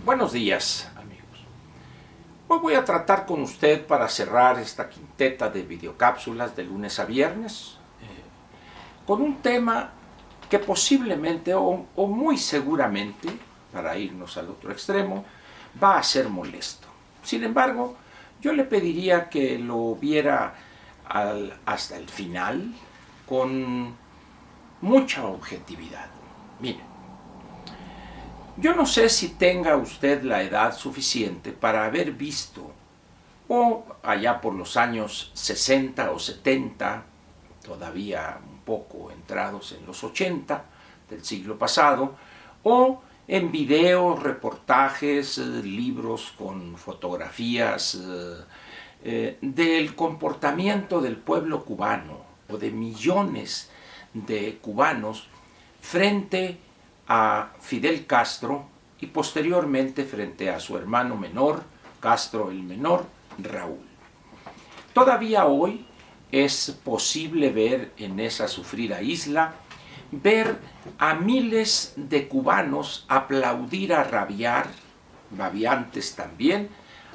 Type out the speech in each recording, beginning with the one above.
Buenos días, amigos. Hoy voy a tratar con usted para cerrar esta quinteta de videocápsulas de lunes a viernes con un tema que posiblemente o muy seguramente, para irnos al otro extremo, va a ser molesto. Sin embargo, yo le pediría que lo viera hasta el final con mucha objetividad. Mire, yo no sé si tenga usted la edad suficiente para haber visto, o allá por los años 60 o 70, todavía un poco entrados en los 80 del siglo pasado, o en videos, reportajes, libros con fotografías del comportamiento del pueblo cubano o de millones de cubanos frente a Fidel Castro y posteriormente frente a su hermano menor, Castro el Menor, Raúl. Todavía hoy es posible ver en esa sufrida isla, ver a miles de cubanos aplaudir a rabiar, babiantes también,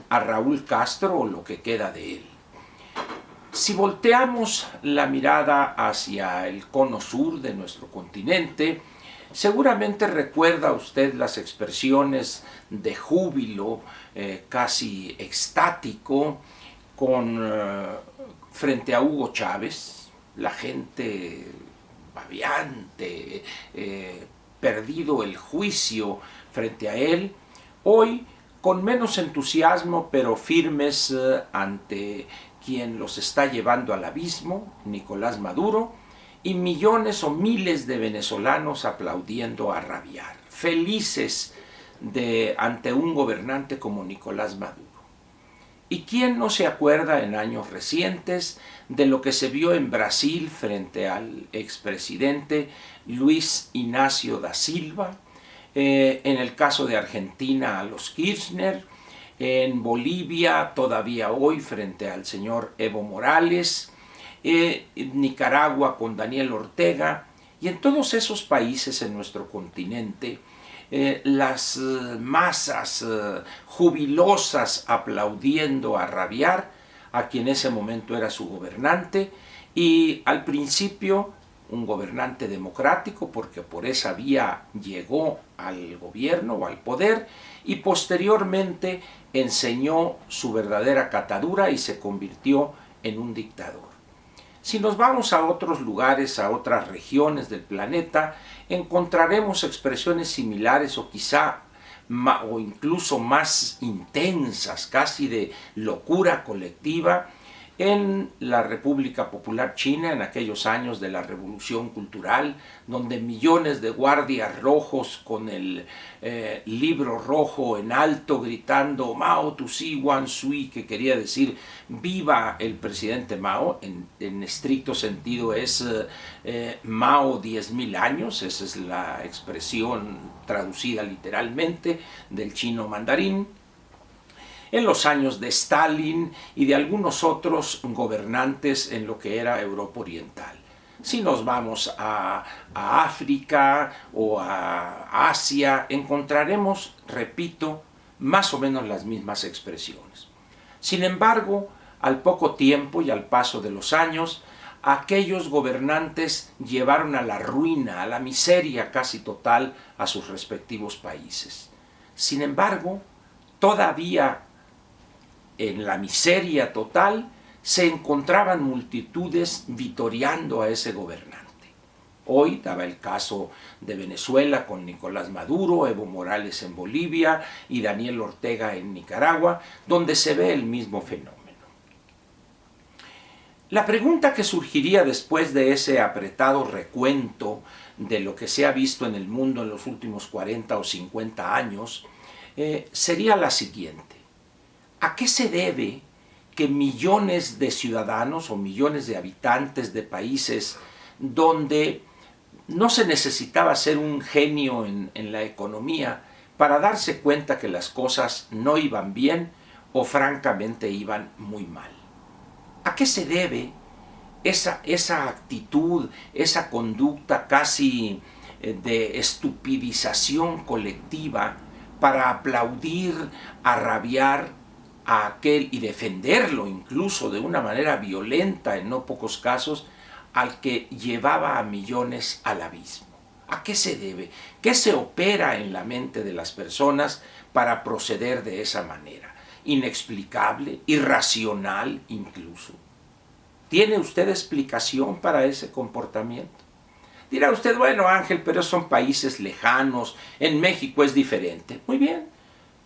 a Raúl Castro o lo que queda de él. Si volteamos la mirada hacia el cono sur de nuestro continente, seguramente recuerda usted las expresiones de júbilo casi extático frente a Hugo Chávez, la gente babeante, perdido el juicio frente a él, hoy con menos entusiasmo pero firmes ante quien los está llevando al abismo, Nicolás Maduro, y millones o miles de venezolanos aplaudiendo a rabiar, felices ante un gobernante como Nicolás Maduro. ¿Y quién no se acuerda en años recientes de lo que se vio en Brasil frente al expresidente Luis Inácio da Silva, en el caso de Argentina a los Kirchner, en Bolivia todavía hoy frente al señor Evo Morales, Nicaragua con Daniel Ortega, y en todos esos países en nuestro continente, las masas jubilosas aplaudiendo a rabiar a quien en ese momento era su gobernante, y al principio un gobernante democrático porque por esa vía llegó al gobierno o al poder, y posteriormente enseñó su verdadera catadura y se convirtió en un dictador. Si nos vamos a otros lugares, a otras regiones del planeta, encontraremos expresiones similares o quizá o incluso más intensas, casi de locura colectiva, en la República Popular China, en aquellos años de la Revolución Cultural, donde millones de guardias rojos con el libro rojo en alto gritando Mao Tzu Wan Sui, que quería decir viva el presidente Mao, en estricto sentido es Mao 10.000 años, esa es la expresión traducida literalmente del chino mandarín, en los años de Stalin y de algunos otros gobernantes en lo que era Europa Oriental. Si nos vamos a África o a Asia, encontraremos, repito, más o menos las mismas expresiones. Sin embargo, al poco tiempo y al paso de los años, aquellos gobernantes llevaron a la ruina, a la miseria casi total a sus respectivos países. Sin embargo, todavía en la miseria total se encontraban multitudes vitoreando a ese gobernante. Hoy daba el caso de Venezuela con Nicolás Maduro, Evo Morales en Bolivia y Daniel Ortega en Nicaragua, donde se ve el mismo fenómeno. La pregunta que surgiría después de ese apretado recuento de lo que se ha visto en el mundo en los últimos 40 o 50 años sería la siguiente. ¿A qué se debe que millones de ciudadanos o millones de habitantes de países donde no se necesitaba ser un genio en la economía para darse cuenta que las cosas no iban bien o francamente iban muy mal? ¿A qué se debe esa actitud, esa conducta casi de estupidización colectiva para aplaudir, a rabiar a aquel y defenderlo incluso de una manera violenta en no pocos casos, al que llevaba a millones al abismo. ¿A qué se debe? ¿Qué se opera en la mente de las personas para proceder de esa manera? Inexplicable, irracional incluso. ¿Tiene usted explicación para ese comportamiento? Dirá usted, bueno Ángel, pero son países lejanos, en México es diferente. Muy bien,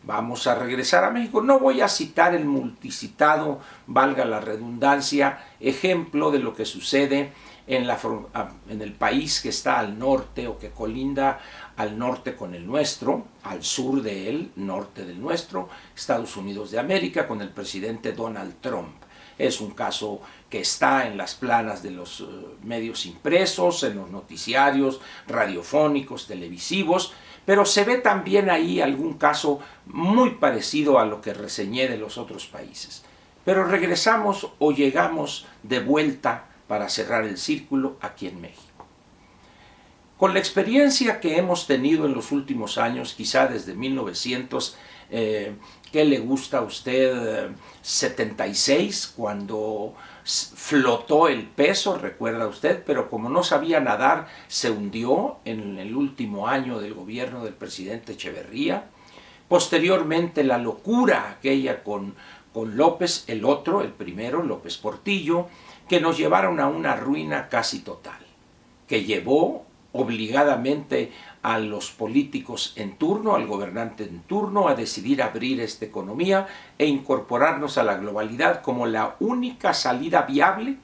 vamos a regresar a México. No voy a citar el multicitado, valga la redundancia, ejemplo de lo que sucede en el país que está al norte o que colinda al norte con el nuestro, al sur de él, norte del nuestro, Estados Unidos de América, con el presidente Donald Trump. Es un caso que está en las planas de los medios impresos, en los noticiarios radiofónicos, televisivos, pero se ve también ahí algún caso muy parecido a lo que reseñé de los otros países. Pero regresamos o llegamos de vuelta para cerrar el círculo aquí en México. Con la experiencia que hemos tenido en los últimos años, quizá desde 1900, ¿qué le gusta a usted? 76, cuando flotó el peso, recuerda usted, pero como no sabía nadar, se hundió en el último año del gobierno del presidente Echeverría. Posteriormente la locura aquella con López, el otro, el primero, López Portillo, que nos llevaron a una ruina casi total, que llevó obligadamente a los políticos en turno, al gobernante en turno, a decidir abrir esta economía e incorporarnos a la globalidad como la única salida viable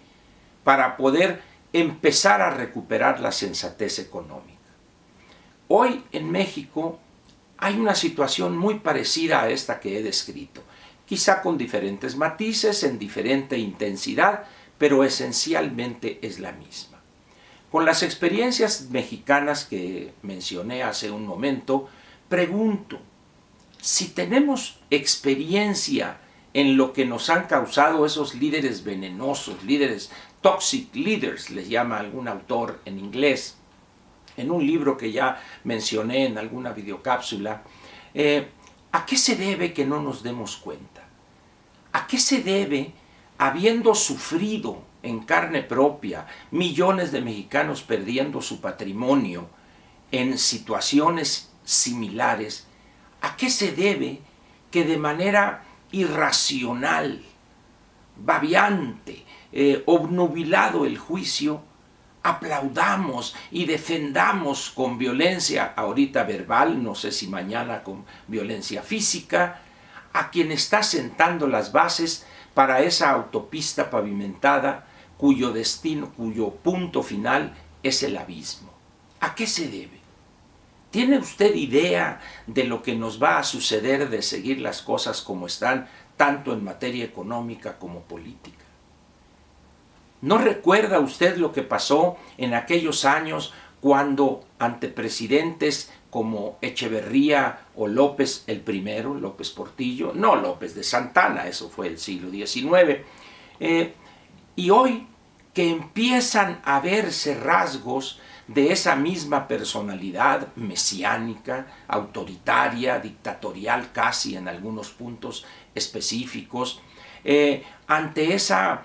para poder empezar a recuperar la sensatez económica. Hoy en México hay una situación muy parecida a esta que he descrito, quizá con diferentes matices, en diferente intensidad, pero esencialmente es la misma. Con las experiencias mexicanas que mencioné hace un momento, pregunto, si tenemos experiencia en lo que nos han causado esos líderes venenosos, líderes toxic leaders, les llama algún autor en inglés, en un libro que ya mencioné en alguna videocápsula, ¿a qué se debe que no nos demos cuenta? ¿A qué se debe, habiendo sufrido en carne propia millones de mexicanos perdiendo su patrimonio en situaciones similares, a qué se debe que de manera irracional, babiante, obnubilado el juicio, aplaudamos y defendamos con violencia, ahorita verbal, no sé si mañana con violencia física, a quien está sentando las bases para esa autopista pavimentada cuyo destino, cuyo punto final es el abismo? ¿A qué se debe? ¿Tiene usted idea de lo que nos va a suceder de seguir las cosas como están, tanto en materia económica como política? ¿No recuerda usted lo que pasó en aquellos años cuando ante presidentes como Echeverría o López el primero, López Portillo, no López de Santana, eso fue el siglo XIX, y hoy que empiezan a verse rasgos de esa misma personalidad mesiánica, autoritaria, dictatorial casi en algunos puntos específicos, ante esa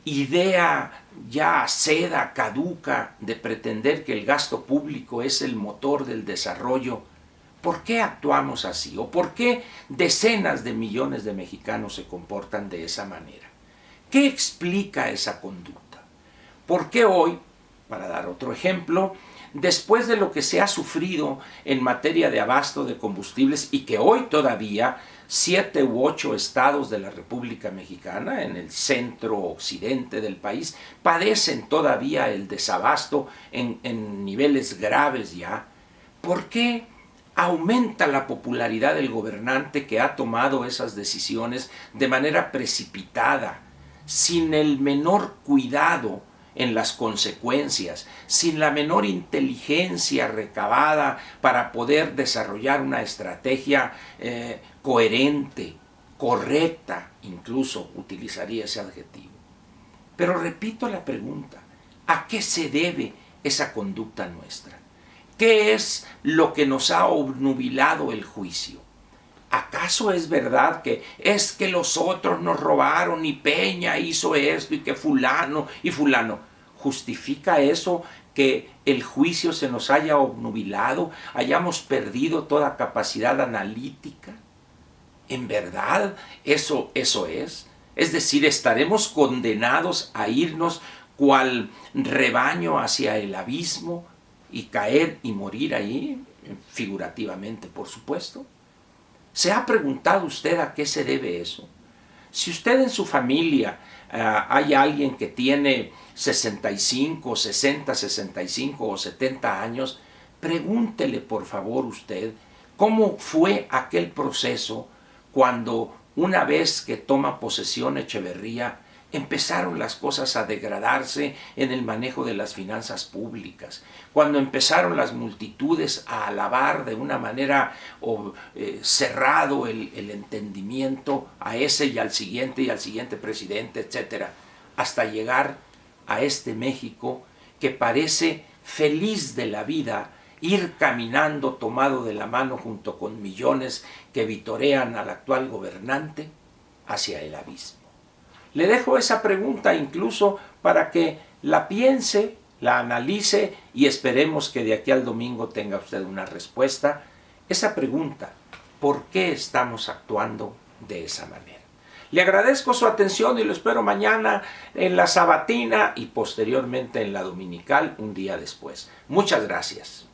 idea ya seda, caduca, de pretender que el gasto público es el motor del desarrollo, ¿por qué actuamos así? ¿O por qué decenas de millones de mexicanos se comportan de esa manera? ¿Qué explica esa conducta? ¿Por qué hoy, para dar otro ejemplo, después de lo que se ha sufrido en materia de abasto de combustibles y que hoy todavía 7 u 8 estados de la República Mexicana, en el centro occidente del país, padecen todavía el desabasto en niveles graves ya? ¿Por qué aumenta la popularidad del gobernante que ha tomado esas decisiones de manera precipitada, sin el menor cuidado en las consecuencias, sin la menor inteligencia recabada para poder desarrollar una estrategia coherente, correcta, incluso utilizaría ese adjetivo? Pero repito la pregunta, ¿a qué se debe esa conducta nuestra? ¿Qué es lo que nos ha obnubilado el juicio? ¿Acaso es verdad que es que los otros nos robaron y Peña hizo esto y que fulano y fulano? ¿Justifica eso que el juicio se nos haya obnubilado, hayamos perdido toda capacidad analítica? ¿En verdad eso es? Es decir, ¿estaremos condenados a irnos cual rebaño hacia el abismo y caer y morir ahí? Figurativamente, por supuesto. ¿Se ha preguntado usted a qué se debe eso? Si usted en su familia hay alguien que tiene 65, 60, 65 o 70 años, pregúntele por favor usted cómo fue aquel proceso cuando una vez que toma posesión Echeverría empezaron las cosas a degradarse en el manejo de las finanzas públicas, cuando empezaron las multitudes a alabar de una manera cerrado el entendimiento a ese y al siguiente presidente, etcétera, hasta llegar a este México que parece feliz de la vida, ir caminando tomado de la mano junto con millones que vitorean al actual gobernante hacia el abismo. Le dejo esa pregunta incluso para que la piense, la analice y esperemos que de aquí al domingo tenga usted una respuesta. Esa pregunta, ¿por qué estamos actuando de esa manera? Le agradezco su atención y lo espero mañana en la sabatina y posteriormente en la dominical un día después. Muchas gracias.